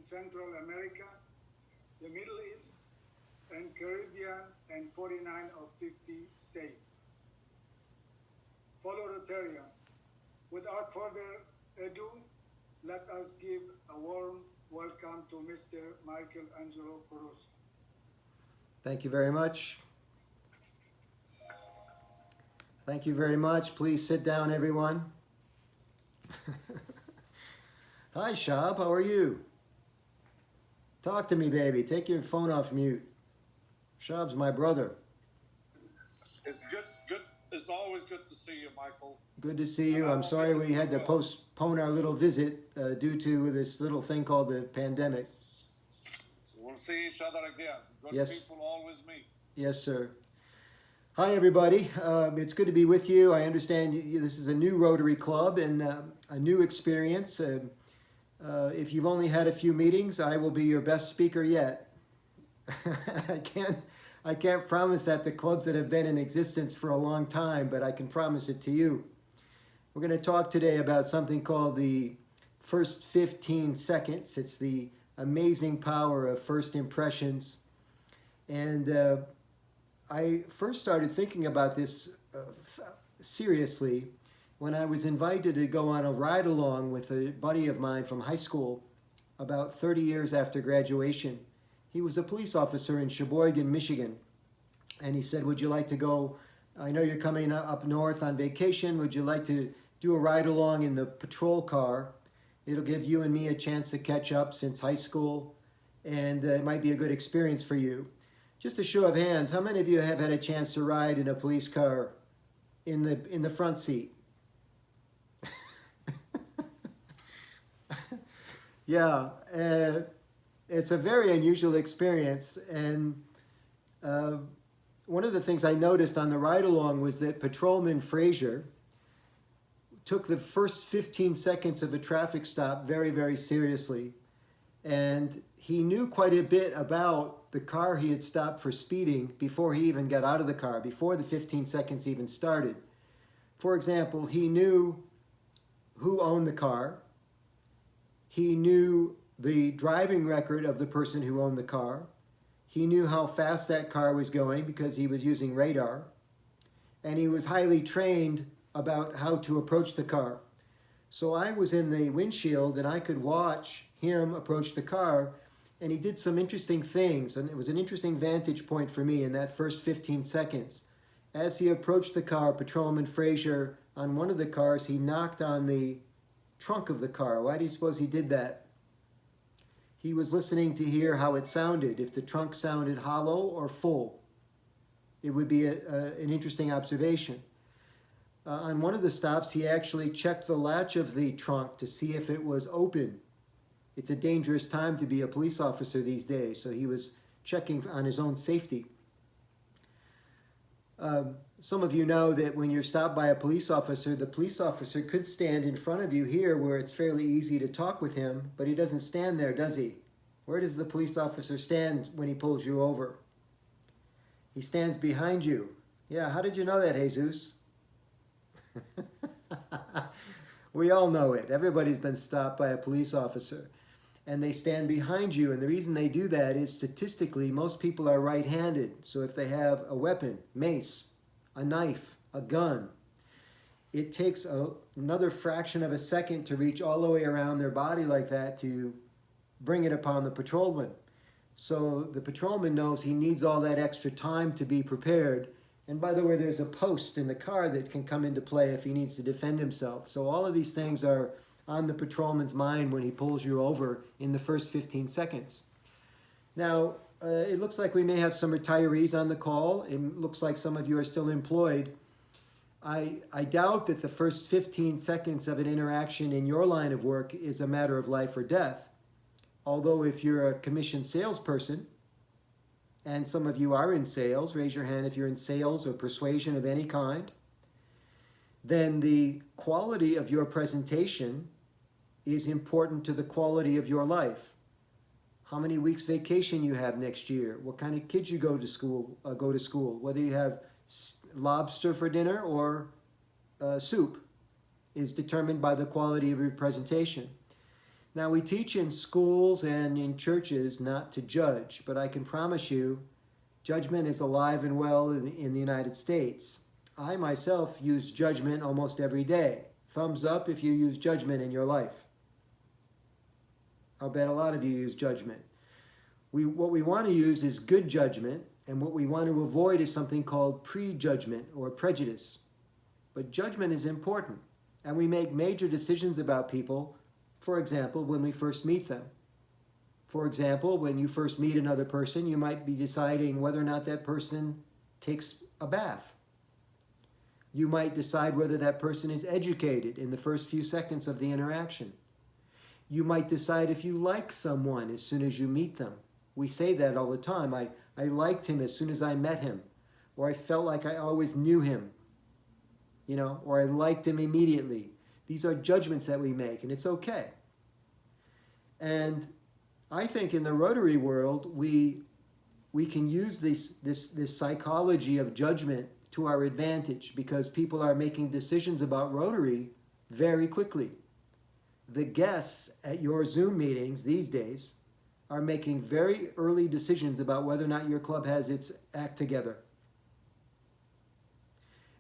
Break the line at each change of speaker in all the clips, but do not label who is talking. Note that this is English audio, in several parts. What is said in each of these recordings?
Central America, the Middle East, and Caribbean, and 49 of 50 states. Fellow Rotarian, without further ado, let us give a warm welcome to Mr. Michael Angelo Caruso.
Thank you very much. Thank you very much. Please sit down, everyone. Hi, Shab. How are you? Talk to me, baby. Take your phone off mute. Shab's my brother.
It's good. It's always good to see you, Michael.
Good to see you. I'm sorry we had to postpone our little visit due to this little thing called the pandemic.
We'll see each other again. Good
Yes.
people always meet.
Yes, sir. Hi, everybody. It's good to be with you. I understand this is a new Rotary Club and a new experience. If you've only had a few meetings, I will be your best speaker yet. I can't promise that the clubs that have been in existence for a long time, but I can promise it to you. We're going to talk today about something called the first 15 seconds. It's the amazing power of first impressions. And I first started thinking about this seriously when I was invited to go on a ride-along with a buddy of mine from high school about 30 years after graduation. He was a police officer in Sheboygan, Michigan. And he said, would you like to go, I know you're coming up north on vacation, would you like to do a ride-along in the patrol car? It'll give you and me a chance to catch up since high school, and it might be a good experience for you. Just a show of hands, how many of you have had a chance to ride in a police car in the front seat? Yeah, it's a very unusual experience, and one of the things I noticed on the ride-along was that Patrolman Frazier took the first 15 seconds of a traffic stop very, very seriously, and he knew quite a bit about the car he had stopped for speeding before he even got out of the car, before the 15 seconds even started. For example, he knew who owned the car. He knew the driving record of the person who owned the car. He knew how fast that car was going because he was using radar. And he was highly trained about how to approach the car. So I was in the windshield and I could watch him approach the car, and he did some interesting things, and it was an interesting vantage point for me in that first 15 seconds. As he approached the car, Patrolman Frazier, on one of the cars, he knocked on the trunk of the car. Why do you suppose he did that? He was listening to hear how it sounded, if the trunk sounded hollow or full. It would be an interesting observation. On one of the stops, he actually checked the latch of the trunk to see if it was open. It's a dangerous time to be a police officer these days, so he was checking on his own safety. Some of you know that when you're stopped by a police officer, the police officer could stand in front of you here where it's fairly easy to talk with him, but he doesn't stand there, does he? Where does the police officer stand when he pulls you over? He stands behind you. Yeah, how did you know that, Jesus? We all know it. Everybody's been stopped by a police officer. And they stand behind you, and the reason they do that is statistically most people are right-handed. So if they have a weapon, mace, a knife, a gun, it takes another fraction of a second to reach all the way around their body like that to bring it upon the patrolman. So the patrolman knows he needs all that extra time to be prepared. And by the way, there's a post in the car that can come into play if he needs to defend himself. So all of these things are on the patrolman's mind when he pulls you over in the first 15 seconds. Now, it looks like we may have some retirees on the call. It looks like some of you are still employed. I doubt that the first 15 seconds of an interaction in your line of work is a matter of life or death. Although if you're a commissioned salesperson, and some of you are in sales, raise your hand if you're in sales or persuasion of any kind, then the quality of your presentation is important to the quality of your life. How many weeks vacation you have next year, what kind of kids you go to school, whether you have lobster for dinner or soup is determined by the quality of your presentation. Now, we teach in schools and in churches not to judge, but I can promise you, judgment is alive and well in the United States. I myself use judgment almost every day. Thumbs up if you use judgment in your life. I'll bet a lot of you use judgment. What we want to use is good judgment, and what we want to avoid is something called prejudgment or prejudice. But judgment is important, and we make major decisions about people. For example, when we first meet them. For example, when you first meet another person, you might be deciding whether or not that person takes a bath. You might decide whether that person is educated in the first few seconds of the interaction. You might decide if you like someone as soon as you meet them. We say that all the time. I liked him as soon as I met him. Or I felt like I always knew him. Or I liked him immediately. These are judgments that we make, and it's okay. And I think in the Rotary world, we can use this psychology of judgment to our advantage because people are making decisions about Rotary very quickly. The guests at your Zoom meetings these days are making very early decisions about whether or not your club has its act together.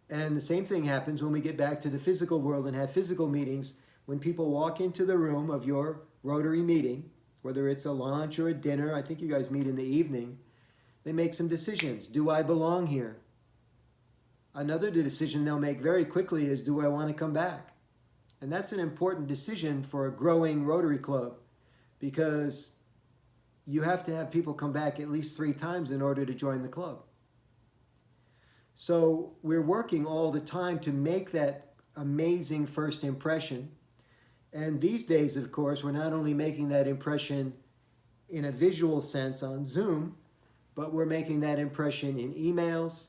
And the same thing happens when we get back to the physical world and have physical meetings. When people walk into the room of your Rotary meeting, whether it's a lunch or a dinner, I think you guys meet in the evening, they make some decisions. Do I belong here? Another decision they'll make very quickly is, do I want to come back? And that's an important decision for a growing Rotary club because you have to have people come back at least 3 times in order to join the club. So we're working all the time to make that amazing first impression. And these days, of course, we're not only making that impression in a visual sense on Zoom, but we're making that impression in emails,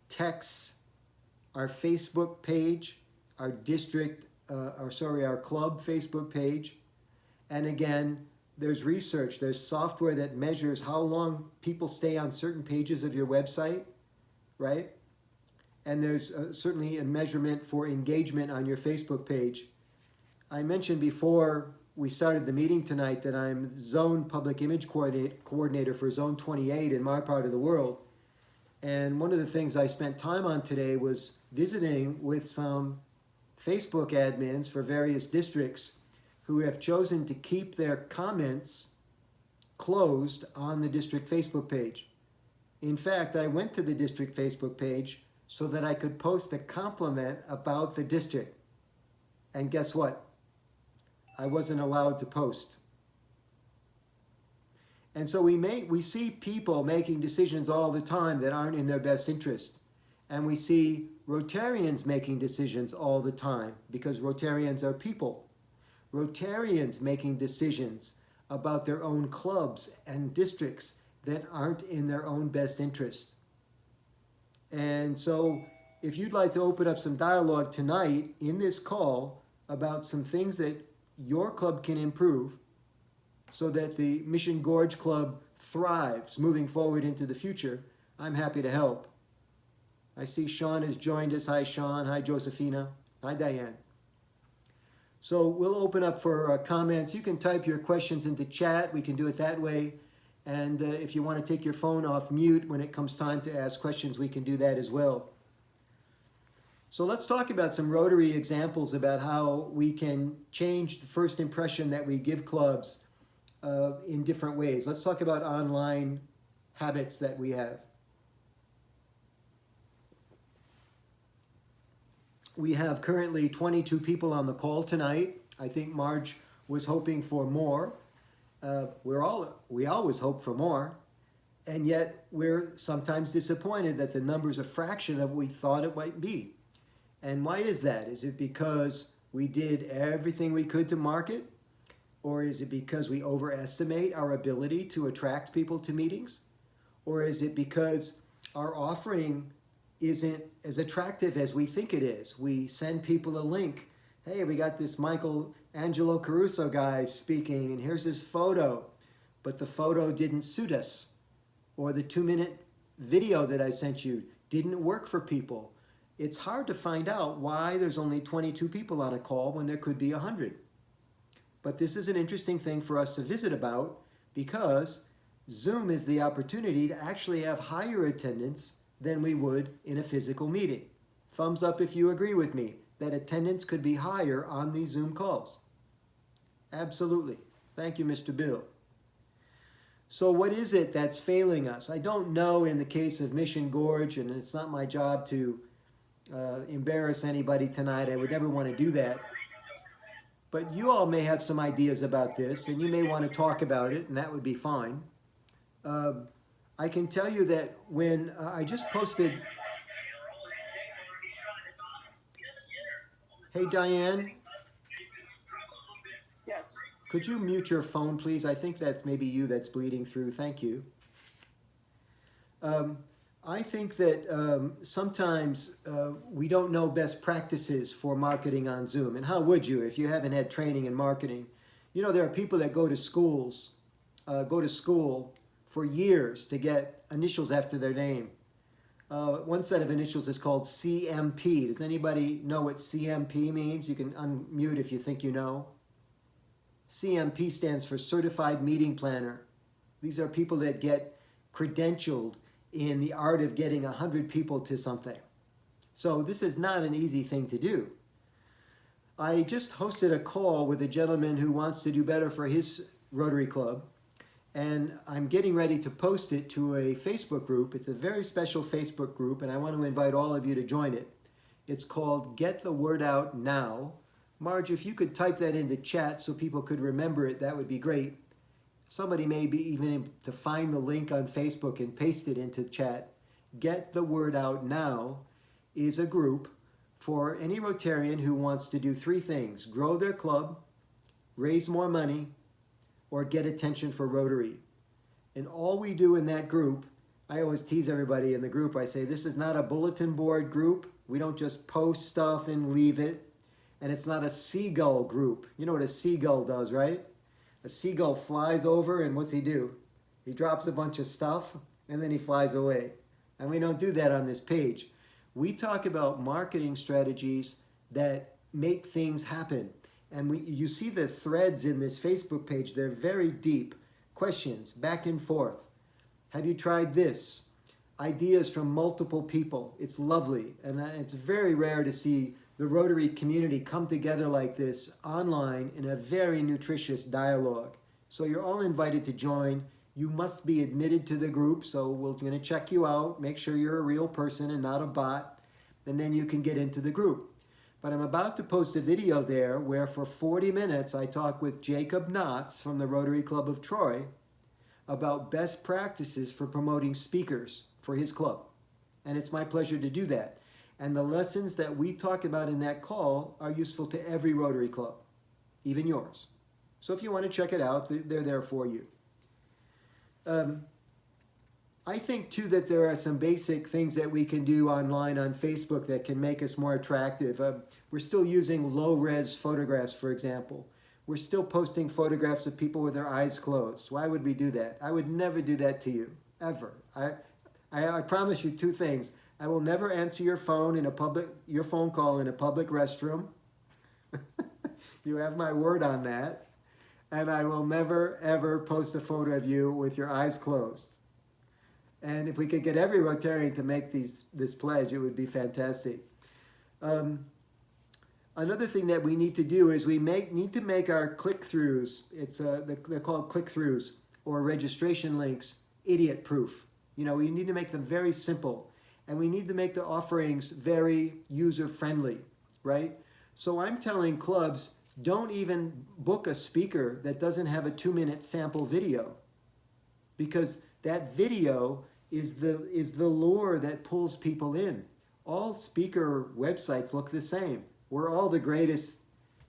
texts, our Facebook page, our club Facebook page. And again, there's research, there's software that measures how long people stay on certain pages of your website, right? And there's certainly a measurement for engagement on your Facebook page. I mentioned before we started the meeting tonight that I'm Zone Public Image Coordinator for Zone 28 in my part of the world. And one of the things I spent time on today was visiting with some Facebook admins for various districts who have chosen to keep their comments closed on the district Facebook page. In fact, I went to the district Facebook page so that I could post a compliment about the district. And guess what? I wasn't allowed to post. And so we see people making decisions all the time that aren't in their best interest. And we see Rotarians making decisions all the time because Rotarians are people. Rotarians making decisions about their own clubs and districts that aren't in their own best interest. And so if you'd like to open up some dialogue tonight in this call about some things that your club can improve so that the Mission Gorge Club thrives moving forward into the future, I'm happy to help. I see Sean has joined us. Hi, Sean. Hi, Josephina. Hi, Diane. So we'll open up for comments. You can type your questions into chat. We can do it that way. And if you want to take your phone off mute when it comes time to ask questions, we can do that as well. So let's talk about some Rotary examples about how we can change the first impression that we give clubs in different ways. Let's talk about online habits that we have. We have currently 22 people on the call tonight. I think Marge was hoping for more. We always hope for more, and yet we're sometimes disappointed that the number's a fraction of what we thought it might be. And why is that? Is it because we did everything we could to market? Or is it because we overestimate our ability to attract people to meetings? Or is it because our offering isn't as attractive as we think it is? We send people a link. Hey, we got this Angelo Caruso guy speaking, and here's his photo. But the photo didn't suit us. Or the 2-minute video that I sent you didn't work for people. It's hard to find out why there's only 22 people on a call when there could be 100. But this is an interesting thing for us to visit about because Zoom is the opportunity to actually have higher attendance than we would in a physical meeting. Thumbs up if you agree with me that attendance could be higher on these Zoom calls. Absolutely. Thank you, Mr. Bill. So what is it that's failing us? I don't know in the case of Mission Gorge, and it's not my job to embarrass anybody tonight. I would never want to do that. But you all may have some ideas about this, and you may want to talk about it, and that would be fine. I can tell you that when I just posted... Hey, Diane?
Yes.
Could you mute your phone, please? I think that's maybe you that's bleeding through. Thank you. I think that sometimes we don't know best practices for marketing on Zoom. And how would you if you haven't had training in marketing? You know, there are people that go to school for years to get initials after their name. One set of initials is called CMP. Does anybody know what CMP means? You can unmute if you think you know. CMP stands for Certified Meeting Planner. These are people that get credentialed in the art of getting 100 people to something. So this is not an easy thing to do. I just hosted a call with a gentleman who wants to do better for his Rotary Club, and I'm getting ready to post it to a Facebook group. It's a very special Facebook group, and I want to invite all of you to join it. It's called Get the Word Out Now. Marge, if you could type that into chat so people could remember it, that would be great. Somebody may be even to find the link on Facebook and paste it into chat. Get the Word Out Now is a group for any Rotarian who wants to do three things: grow their club, raise more money, or get attention for Rotary. And all we do in that group, I always tease everybody in the group, I say, this is not a bulletin board group. We don't just post stuff and leave it. And it's not a seagull group. You know what a seagull does, right? A seagull flies over, and what's he do? He drops a bunch of stuff, and then he flies away. And we don't do that on this page. We talk about marketing strategies that make things happen. And you see the threads in this Facebook page. They're very deep. Questions, back and forth. Have you tried this? Ideas from multiple people. It's lovely. And it's very rare to see the Rotary community come together like this online in a very nutritious dialogue. So you're all invited to join. You must be admitted to the group, so we're going to check you out, make sure you're a real person and not a bot, and then you can get into the group. But I'm about to post a video there where for 40 minutes I talk with Jacob Knotts from the Rotary Club of Troy about best practices for promoting speakers for his club. And it's my pleasure to do that. And the lessons that we talk about in that call are useful to every Rotary Club, even yours. So if you want to check it out, they're there for you. I think, too, that there are some basic things that we can do online on Facebook that can make us more attractive. We're still using low-res photographs, for example. We're still posting photographs of people with their eyes closed. Why would we do that? I would never do that to you, ever. I promise you two things. I will never answer your phone call in a public restroom. You have my word on that. And I will never, ever post a photo of you with your eyes closed. And if we could get every Rotarian to make this pledge, it would be fantastic. Another thing that we need to do is we need to make our click-throughs, they're called click-throughs or registration links, idiot-proof. You know, we need to make them very simple. And we need to make the offerings very user-friendly, right? So I'm telling clubs, don't even book a speaker that doesn't have a 2-minute sample video, because that video is the lure that pulls people in. All speaker websites look the same. We're all the greatest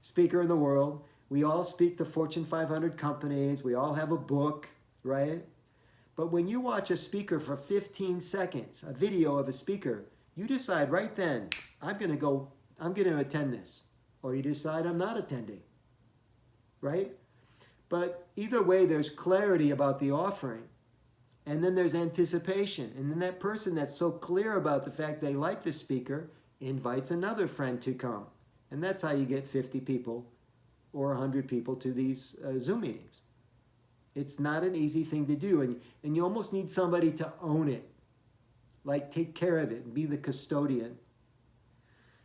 speaker in the world. We all speak to Fortune 500 companies. We all have a book, right? But when you watch a speaker for 15 seconds, a video of a speaker, you decide right then, I'm going to attend this. Or you decide I'm not attending, right? But either way, there's clarity about the offering. And then there's anticipation. And then that person that's so clear about the fact they like the speaker invites another friend to come. And that's how you get 50 people or 100 people to these Zoom meetings. It's not an easy thing to do, and you almost need somebody to own it, like take care of it and be the custodian.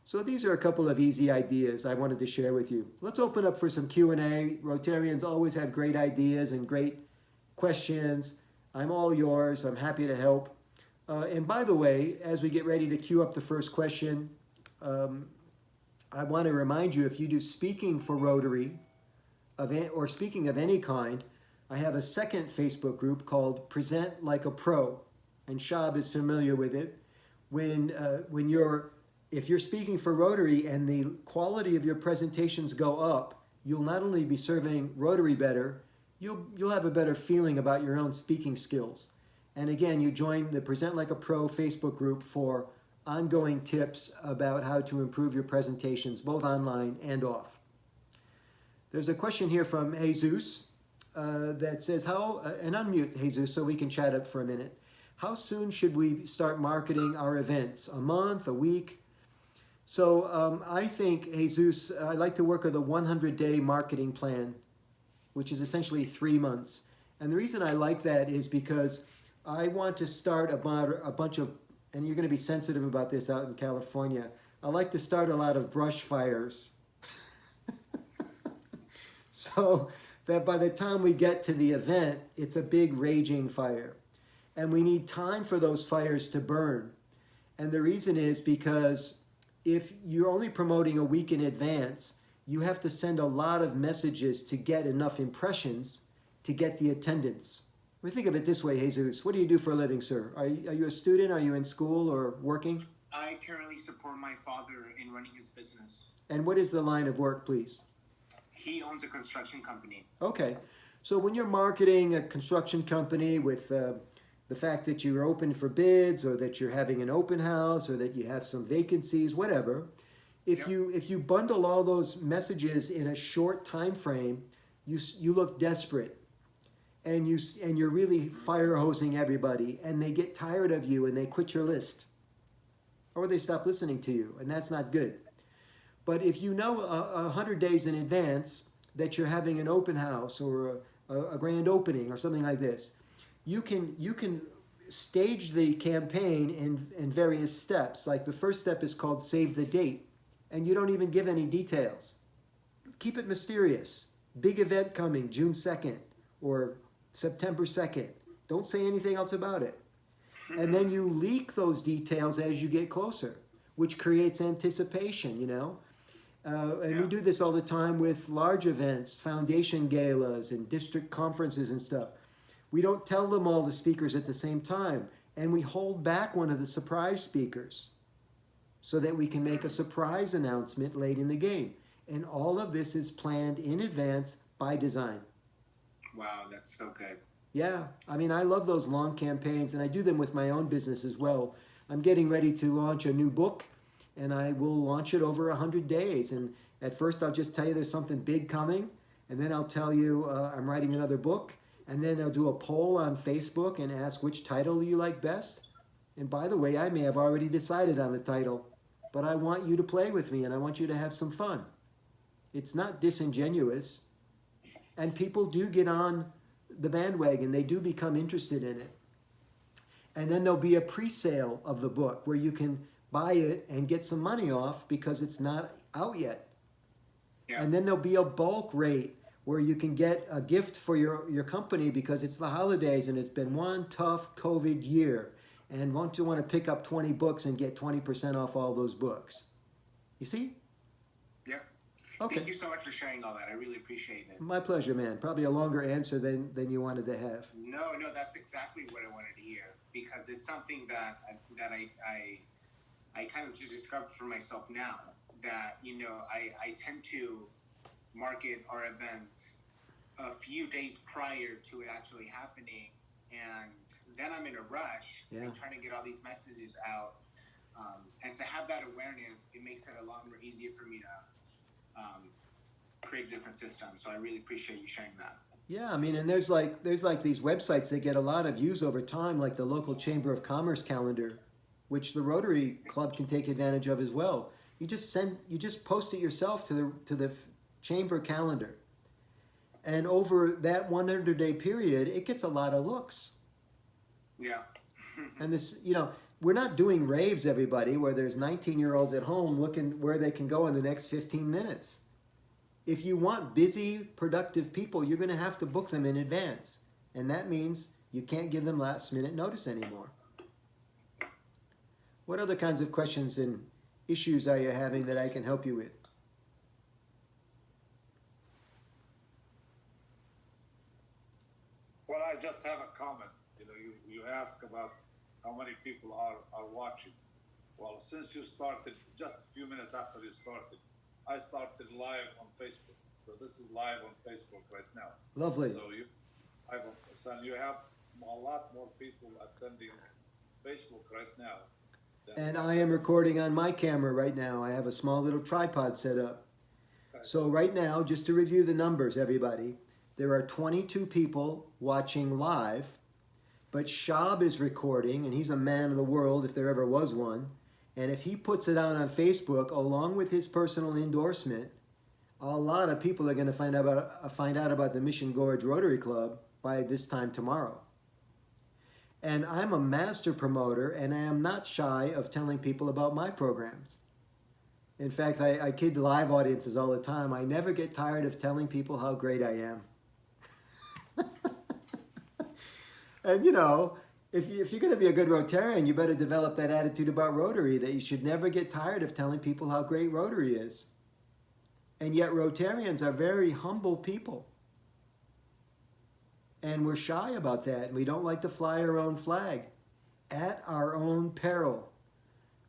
So these are a couple of easy ideas I wanted to share with you. Let's open up for some Q&A. Rotarians always have great ideas and great questions. I'm all yours. I'm happy to help. And by the way, as we get ready to queue up the first question, I want to remind you, if you do speaking for Rotary or speaking of any kind, I have a second Facebook group called Present Like a Pro, and Shab is familiar with it. If you're speaking for Rotary and the quality of your presentations go up, you'll not only be serving Rotary better, you'll have a better feeling about your own speaking skills. And again, you join the Present Like a Pro Facebook group for ongoing tips about how to improve your presentations, both online and off. There's a question here from Jesus that says, and unmute Jesus so we can chat up for a minute. How soon should we start marketing our events? A month, a week? So I think, Jesus, I like to work with a 100-day marketing plan, which is essentially 3 months. And the reason I like that is because I want to start about a bunch of, and you're going to be sensitive about this out in California, I like to start a lot of brush fires. So that by the time we get to the event, it's a big raging fire. And we need time for those fires to burn. And the reason is because if you're only promoting a week in advance, you have to send a lot of messages to get enough impressions to get the attendance. We think of it this way, Jesus. What do you do for a living, sir? Are you a student? Are you in school or working?
I currently support my father in running his business.
And what is the line of work, please?
He owns a construction company.
Okay. So when you're marketing a construction company with the fact that you're open for bids, or that you're having an open house, or that you have some vacancies, whatever, if you bundle all those messages in a short time frame, you look desperate. And you're really fire hosing everybody, and they get tired of you and they quit your list, or they stop listening to you, and that's not good. But if you know 100 days in advance that you're having an open house or a grand opening or something like this, you can stage the campaign in various steps. Like the first step is called save the date, and you don't even give any details. Keep it mysterious. Big event coming June 2nd or September 2nd. Don't say anything else about it. And then you leak those details as you get closer, which creates anticipation, you know. We do this all the time with large events, foundation galas and district conferences and stuff. We don't tell them all the speakers at the same time, and we hold back one of the surprise speakers so that we can make a surprise announcement late in the game. And all of this is planned in advance by design.
Wow, that's so good.
Yeah, I mean, I love those long campaigns, and I do them with my own business as well. I'm getting ready to launch a new book, and I will launch it over 100 days. And at first, I'll just tell you there's something big coming, and then I'll tell you I'm writing another book, and then I'll do a poll on Facebook and ask which title you like best. And by the way, I may have already decided on the title, but I want you to play with me, and I want you to have some fun. It's not disingenuous. And people do get on the bandwagon. They do become interested in it. And then there'll be a pre-sale of the book where you can buy it and get some money off because it's not out yet. Yeah. And then there'll be a bulk rate where you can get a gift for your company because it's the holidays and it's been one tough COVID year. And won't you want to pick up 20 books and get 20% off all those books? You see?
Yeah.
Okay.
Thank you so much for sharing all that. I really appreciate it.
My pleasure, man. Probably a longer answer than you wanted to have.
No, that's exactly what I wanted to hear, because it's something that I kind of just discovered for myself now, that, you know, I tend to market our events a few days prior to it actually happening, and then I'm in a rush and trying to get all these messages out, and to have that awareness, it makes it a lot more easier for me to create a different system. So I really appreciate you sharing that.
Yeah, I mean, and there's like these websites that get a lot of views over time, like the local Chamber of Commerce calendar, which the Rotary Club can take advantage of as well. You just post it yourself to chamber calendar. And over that 100-day period, it gets a lot of looks.
Yeah.
And this, we're not doing raves, everybody, where there's 19-year-olds at home looking where they can go in the next 15 minutes. If you want busy, productive people, you're going to have to book them in advance. And that means you can't give them last-minute notice anymore. What other kinds of questions and issues are you having that I can help you with?
Well, I just have a comment. You ask about how many people are watching. Well, since you started, just a few minutes after you started, I started live on Facebook. So this is live on Facebook right now.
Lovely.
So you have a lot more people attending Facebook right now.
And I am recording on my camera right now. I have a small little tripod set up.
Okay.
So right now, just to review the numbers, everybody, there are 22 people watching live, but Shab is recording, and he's a man of the world if there ever was one. And if he puts it out on Facebook, along with his personal endorsement, a lot of people are going to find out about the Mission Gorge Rotary Club by this time tomorrow. And I'm a master promoter, and I am not shy of telling people about my programs. In fact, I kid live audiences all the time. I never get tired of telling people how great I am. And if you're going to be a good Rotarian, you better develop that attitude about Rotary, that you should never get tired of telling people how great Rotary is. And yet Rotarians are very humble people. And we're shy about that. And we don't like to fly our own flag at our own peril,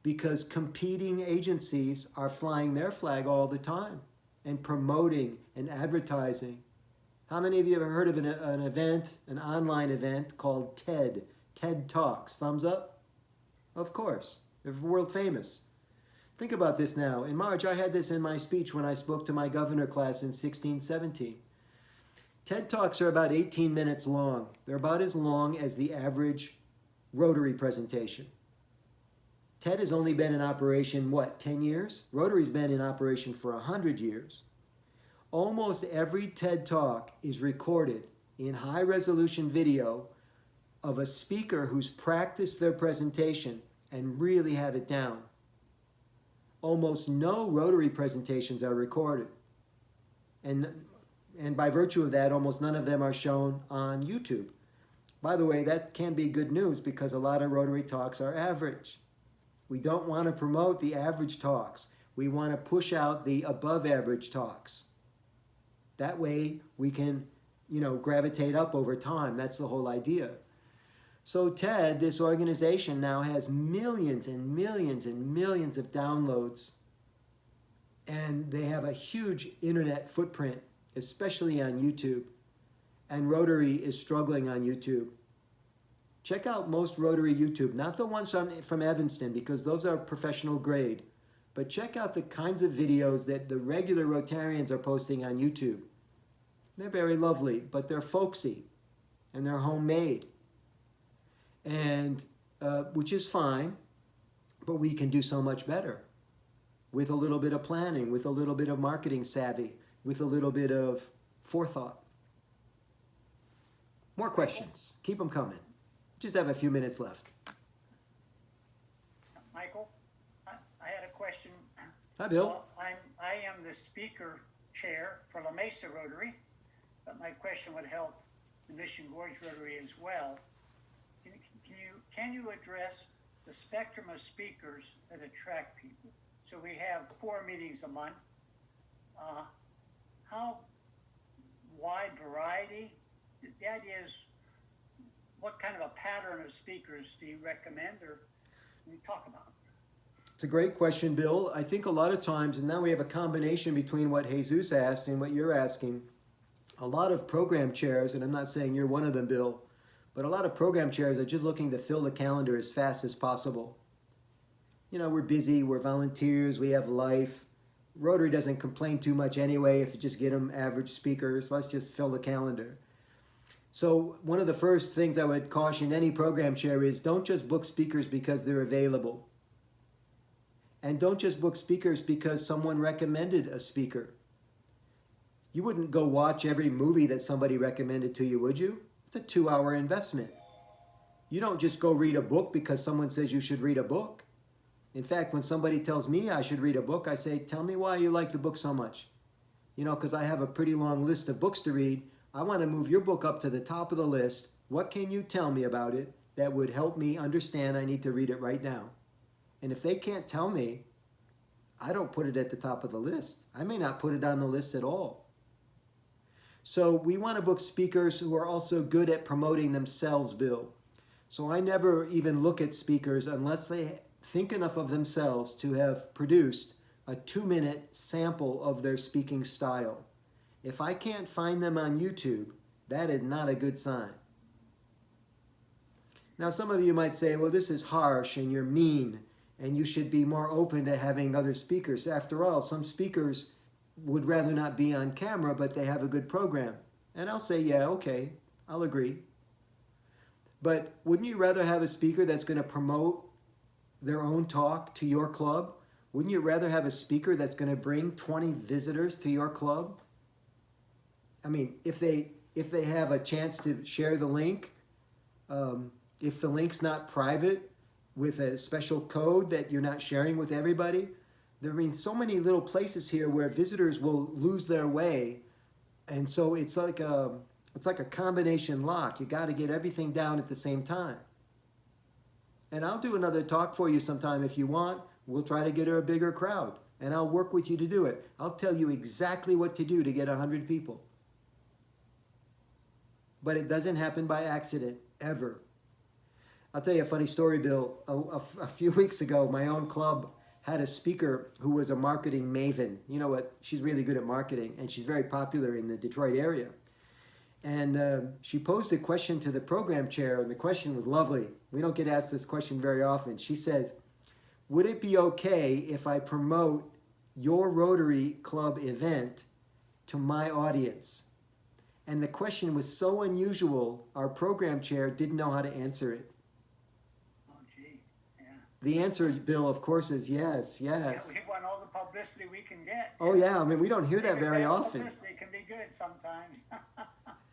because competing agencies are flying their flag all the time and promoting and advertising. How many of you have heard of an event, an online event called TED? TED Talks. Thumbs up? Of course. They're world famous. Think about this now. In March, I had this in my speech when I spoke to my governor class in 1617. TED Talks are about 18 minutes long. They're about as long as the average Rotary presentation. TED has only been in operation, 10 years? Rotary's been in operation for 100 years. Almost every TED Talk is recorded in high-resolution video of a speaker who's practiced their presentation and really had it down. Almost no Rotary presentations are recorded. And by virtue of that, almost none of them are shown on YouTube. By the way, that can be good news, because a lot of Rotary talks are average. We don't want to promote the average talks. We want to push out the above average talks. That way we can, gravitate up over time. That's the whole idea. So TED, this organization, now has millions and millions and millions of downloads. And they have a huge internet footprint, especially on YouTube. And Rotary is struggling on YouTube. Check out most Rotary YouTube, not the ones from Evanston, because those are professional grade. But check out the kinds of videos that the regular Rotarians are posting on YouTube. They're very lovely, but they're folksy, and they're homemade. And which is fine, but we can do so much better with a little bit of planning, with a little bit of marketing savvy, with a little bit of forethought. More questions. Keep them coming. Just have a few minutes left.
Michael, I had a question.
Hi, Bill.
So I am the speaker chair for La Mesa Rotary, but my question would help the Mission Gorge Rotary as well. Can you address the spectrum of speakers that attract people? So we have 4 meetings a month. How wide variety? The idea is, what kind of a pattern of speakers do you recommend, or can you talk about?
It's a great question, Bill. I think a lot of times, and now we have a combination between what Jesus asked and what you're asking, a lot of program chairs, and I'm not saying you're one of them, Bill, but a lot of program chairs are just looking to fill the calendar as fast as possible. We're busy, we're volunteers, we have life. Rotary doesn't complain too much anyway if you just get them average speakers. Let's just fill the calendar. So one of the first things I would caution any program chair is, don't just book speakers because they're available. And don't just book speakers because someone recommended a speaker. You wouldn't go watch every movie that somebody recommended to you, would you? It's a 2-hour investment. You don't just go read a book because someone says you should read a book. In fact, when somebody tells me I should read a book, I say, tell me why you like the book so much. You know, because I have a pretty long list of books to read. I want to move your book up to the top of the list. What can you tell me about it that would help me understand I need to read it right now? And if they can't tell me, I don't put it at the top of the list. I may not put it on the list at all. So we want to book speakers who are also good at promoting themselves, Bill. So I never even look at speakers unless they think enough of themselves to have produced a 2-minute sample of their speaking style. If I can't find them on YouTube, that is not a good sign. Now, some of you might say, well, this is harsh and you're mean and you should be more open to having other speakers. After all, some speakers would rather not be on camera, but they have a good program. And I'll say, yeah, okay, I'll agree. But wouldn't you rather have a speaker that's going to promote their own talk to your club? Wouldn't you rather have a speaker that's going to bring 20 visitors to your club? I mean, if they have a chance to share the link, if the link's not private with a special code that you're not sharing with everybody, there are so many little places here where visitors will lose their way. And so it's like a combination lock. You got to get everything down at the same time. And I'll do another talk for you sometime if you want. We'll try to get her a bigger crowd. And I'll work with you to do it. I'll tell you exactly what to do to get 100 people. But it doesn't happen by accident, ever. I'll tell you a funny story, Bill. A few weeks ago, my own club had a speaker who was a marketing maven. You know what? She's really good at marketing, and she's very popular in the Detroit area. And she posed a question to the program chair, and the question was lovely. We don't get asked this question very often. She says, would it be okay if I promote your Rotary Club event to my audience? And the question was so unusual, our program chair didn't know how to answer it.
Oh, gee, yeah.
The answer, Bill, of course, is yes, yes.
Yeah, we want all the publicity we can get.
Oh, yeah. I mean, we don't hear that very often.
Publicity can be good sometimes.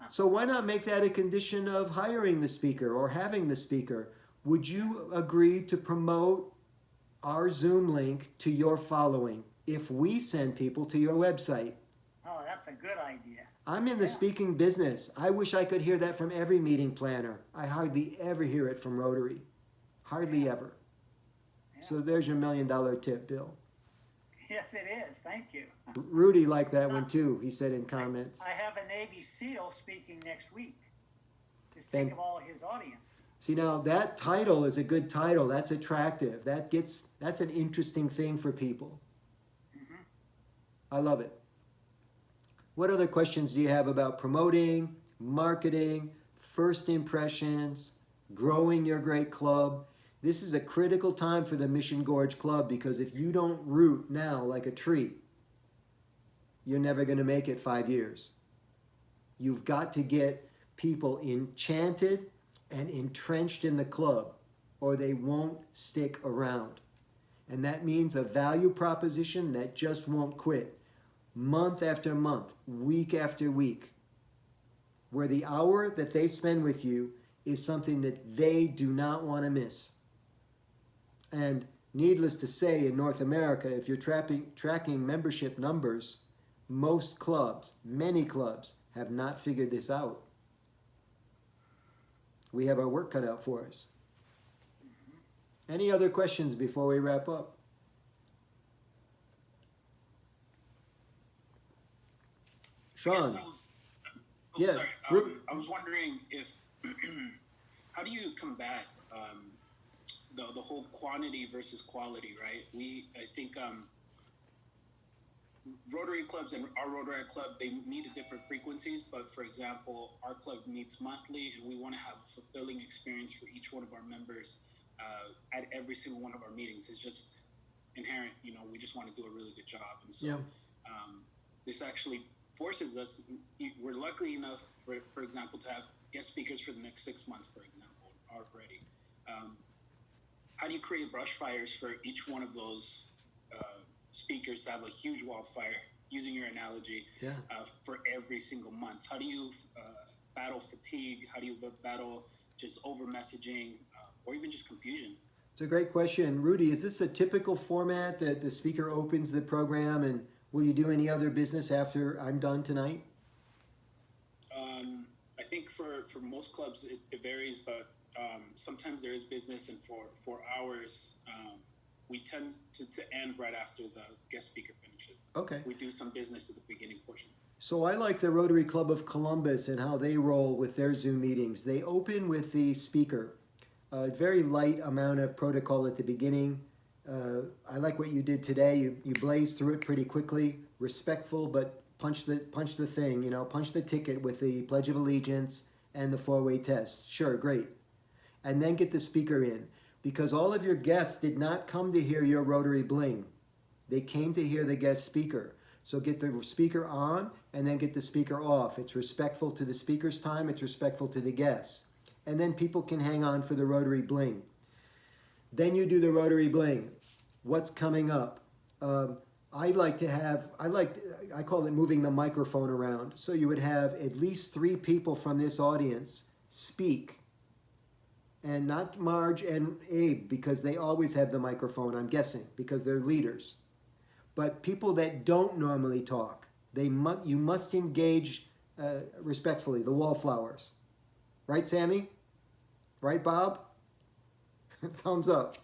So why not make that a condition of hiring the speaker or having the speaker? Would you agree to promote our Zoom link to your following if we send people to your website?
Oh, that's a good idea.
I'm in the speaking business. I wish I could hear that from every meeting planner. I hardly ever hear it from Rotary. Hardly ever.
Yeah.
So there's your $1 million tip, Bill.
Yes, it is. Thank you.
Rudy liked that one too, he said in comments.
I have a Navy SEAL speaking next week. Just think of all his audience.
See, now that title is a good title. That's attractive. That's an interesting thing for people.
Mm-hmm.
I love it. What other questions do you have about promoting, marketing, first impressions, growing your great club? This is a critical time for the Mission Gorge Club because if you don't root now like a tree, you're never going to make it 5 years. You've got to get people enchanted and entrenched in the club or they won't stick around. And that means a value proposition that just won't quit. Month after month, week after week, where the hour that they spend with you is something that they do not want to miss. And needless to say, in North America, if you're tracking membership numbers, most clubs, many clubs, have not figured this out. We have our work cut out for us. Any other questions before we wrap up? Sean.
Yes, sorry. I was wondering if, how do you combat the whole quantity versus quality, right? I think Rotary clubs and our Rotary club, they meet at different frequencies, but for example, our club meets monthly and we want to have a fulfilling experience for each one of our members at every single one of our meetings. It's just inherent, we just want to do a really good job. And so this actually forces us, we're lucky enough, for example, to have guest speakers for the next 6 months, for example, already. How do you create brush fires for each one of those speakers to have a huge wildfire using your analogy,
Yeah.
For every single month? How do you battle fatigue? How do you battle just over messaging or even just confusion?
It's a great question. Rudy, is this a typical format that the speaker opens the program, and will you do any other business after I'm done tonight?
I think for most clubs it varies, but sometimes there is business, and for ours, we tend to end right after the guest speaker finishes.
Okay.
We do some business at the beginning portion.
So I like the Rotary Club of Columbus and how they roll with their Zoom meetings. They open with the speaker. A very light amount of protocol at the beginning. I like what you did today. You blazed through it pretty quickly, respectful, but punch the thing, punch the ticket with the Pledge of Allegiance and the 4-way test. Sure, great. And then get the speaker in, because all of your guests did not come to hear your Rotary bling. They came to hear the guest speaker. So get the speaker on and then get the speaker off. It's respectful to the speaker's time. It's respectful to the guests. And then people can hang on for the Rotary bling. Then you do the Rotary bling. What's coming up? I call it moving the microphone around. So you would have at least 3 people from this audience speak. And not Marge and Abe, because they always have the microphone, I'm guessing, because they're leaders. But people that don't normally talk, you must engage respectfully, the wallflowers. Right, Sammy? Right, Bob? Thumbs up.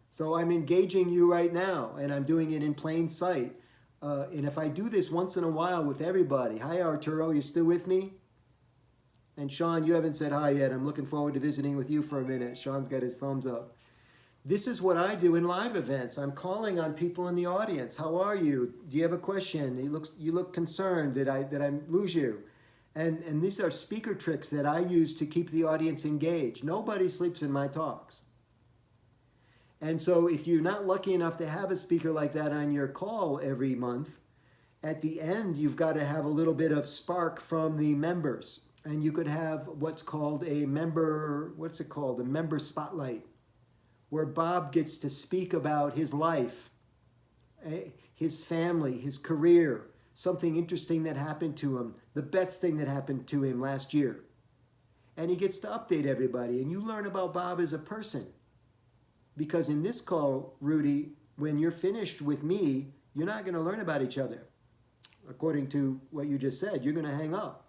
So I'm engaging you right now, and I'm doing it in plain sight. And if I do this once in a while with everybody, hi Arturo, you still with me? And Sean, you haven't said hi yet. I'm looking forward to visiting with you for a minute. Sean's got his thumbs up. This is what I do in live events. I'm calling on people in the audience. How are you? Do you have a question? You look concerned. Did I lose you? And these are speaker tricks that I use to keep the audience engaged. Nobody sleeps in my talks. And so if you're not lucky enough to have a speaker like that on your call every month, at the end, you've got to have a little bit of spark from the members. And you could have what's called a member spotlight, where Bob gets to speak about his life, his family, his career, something interesting that happened to him, the best thing that happened to him last year. And he gets to update everybody, and you learn about Bob as a person. Because in this call, Rudy, when you're finished with me, you're not going to learn about each other. According to what you just said, you're going to hang up.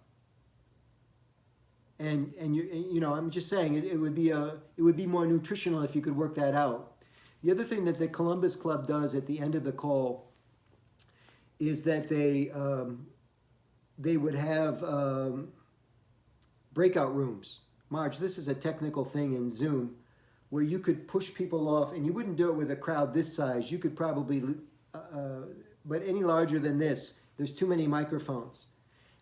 And I'm just saying it would be more nutritional if you could work that out. The other thing that the Columbus Club does at the end of the call is that they would have breakout rooms. Marge, this is a technical thing in Zoom where you could push people off, and you wouldn't do it with a crowd this size. You could probably, but any larger than this, there's too many microphones.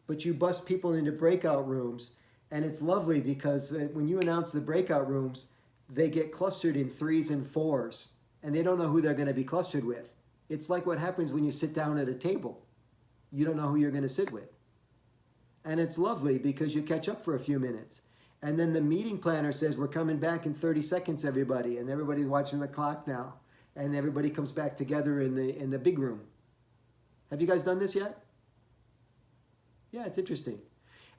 But you bust people into breakout rooms. And it's lovely because when you announce the breakout rooms, they get clustered in 3s and 4s, and they don't know who they're going to be clustered with. It's like what happens when you sit down at a table. You don't know who you're going to sit with. And it's lovely because you catch up for a few minutes. And then the meeting planner says, we're coming back in 30 seconds, everybody. And everybody's watching the clock now. And everybody comes back together in the big room. Have you guys done this yet? Yeah, it's interesting.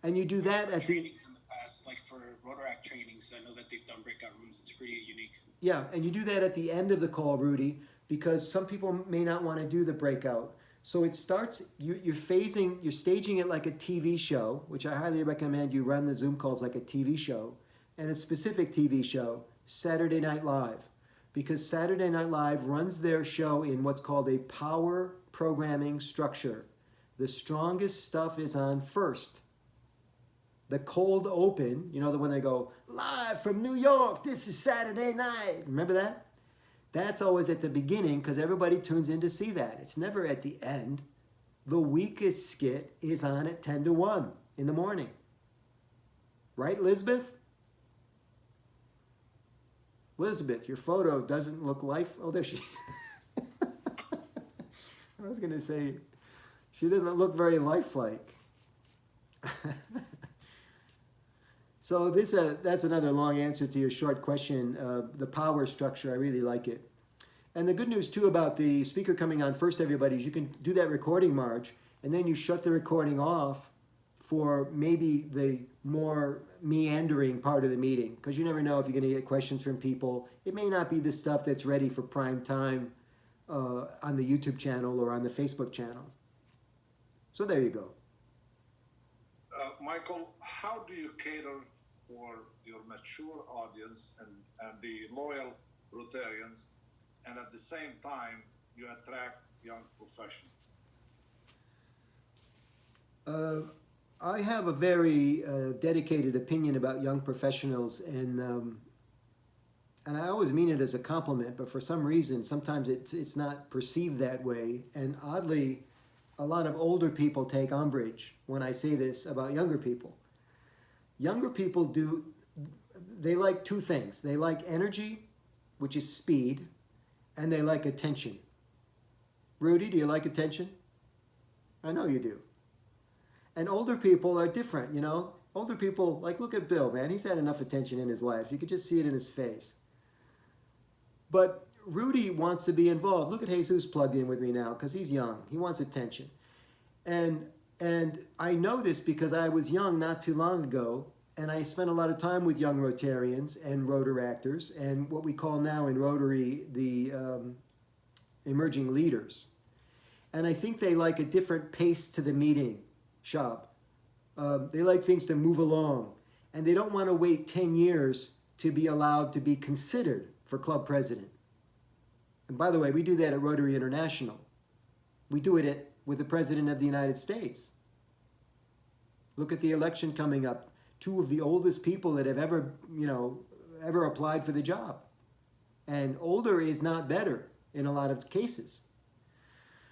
And you do that at
trainings in the past, like for Rotaract trainings. I know that they've done breakout rooms. It's pretty unique.
Yeah, and you do that at the end of the call, Rudy, because some people may not want to do the breakout. So it starts. You're staging it like a TV show, which I highly recommend you run the Zoom calls like a TV show, and a specific TV show, Saturday Night Live, because Saturday Night Live runs their show in what's called a power programming structure. The strongest stuff is on first. The cold open, the one they go, live from New York, this is Saturday night. Remember that? That's always at the beginning because everybody tunes in to see that. It's never at the end. The weakest skit is on at 10 to 1 in the morning. Right, Elizabeth? Elizabeth, your photo doesn't look life. Oh, there she is. I was going to say, she didn't look very lifelike. So that's another long answer to your short question. The power structure, I really like it. And the good news too about the speaker coming on first, everybody, is you can do that recording, Marge, and then you shut the recording off for maybe the more meandering part of the meeting, because you never know if you're going to get questions from people. It may not be the stuff that's ready for prime time on the YouTube channel or on the Facebook channel. So there you go.
Michael, how do you cater for your mature audience and the loyal Rotarians, and at the same time you attract young professionals?
I have a very dedicated opinion about young professionals, and I always mean it as a compliment, but for some reason, sometimes it's not perceived that way. And oddly, a lot of older people take umbrage when I say this about younger people. Younger people they like two things. They like energy, which is speed, and they like attention. Rudy, do you like attention? I know you do. And older people are different, you know. Older people, like, look at Bill, man. He's had enough attention in his life. You could just see it in his face. But Rudy wants to be involved. Look at Jesus plugged in with me now because he's young. He wants attention. And I know this because I was young not too long ago, and I spent a lot of time with young Rotarians and Rotaractors and what we call now in Rotary the emerging leaders. And I think they like a different pace to the meeting, Shab. They like things to move along, and they don't want to wait 10 years to be allowed to be considered for club president. And by the way, we do that at Rotary International. We do it with the President of the United States. Look at the election coming up. Two of the oldest people that have ever applied for the job. And older is not better in a lot of cases.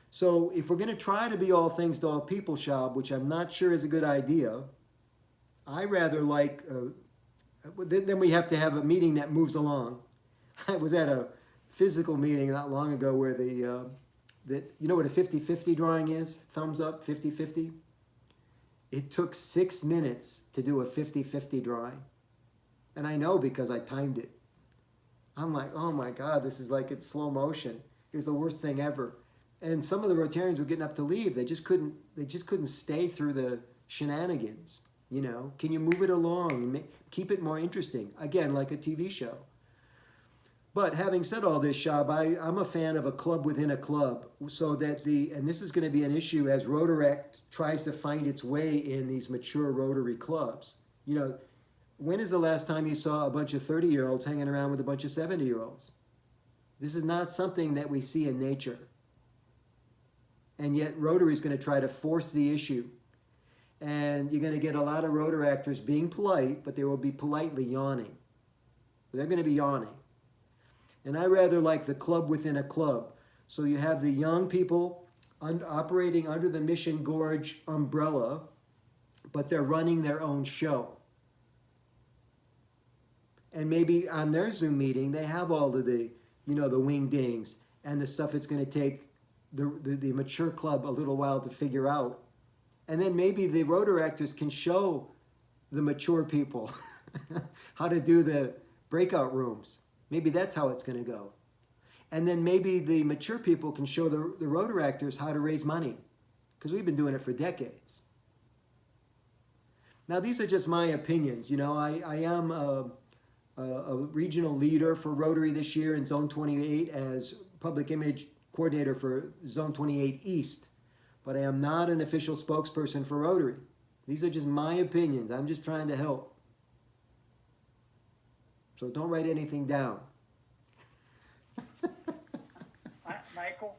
So if we're going to try to be all things to all people, Shab, which I'm not sure is a good idea, I rather like, then we have to have a meeting that moves along. I was at a physical meeting not long ago where you know what a 50-50 drawing is? Thumbs up, 50-50. It took 6 minutes to do a 50-50 drawing. And I know because I timed it. I'm like, oh my God, this is like it's slow motion. It was the worst thing ever. And some of the Rotarians were getting up to leave. They just couldn't stay through the shenanigans. You know, can you move it along and keep it more interesting? Again, like a TV show. But having said all this, Shab, I'm a fan of a club within a club, so that and this is going to be an issue as Rotaract tries to find its way in these mature Rotary clubs. You know, when is the last time you saw a bunch of 30-year-olds hanging around with a bunch of 70-year-olds? This is not something that we see in nature. And yet Rotary is going to try to force the issue. And you're going to get a lot of Rotaractors being polite, but they will be politely yawning. They're going to be yawning. And I rather like the club within a club. So you have the young people operating under the Mission Gorge umbrella, but they're running their own show. And maybe on their Zoom meeting, they have all of the, the wing-dings and the stuff it's going to take the mature club a little while to figure out. And then maybe the Rotaractors can show the mature people how to do the breakout rooms. Maybe that's how it's going to go. And then maybe the mature people can show the Rotaractors how to raise money, because we've been doing it for decades. Now, these are just my opinions. I am a regional leader for Rotary this year in Zone 28 as public image coordinator for Zone 28 East, but I am not an official spokesperson for Rotary. These are just my opinions. I'm just trying to help. So don't write anything down.
Michael,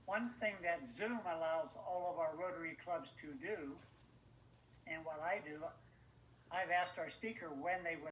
one thing that Zoom allows all of our Rotary clubs to do, and what I do, I've asked our speaker when they would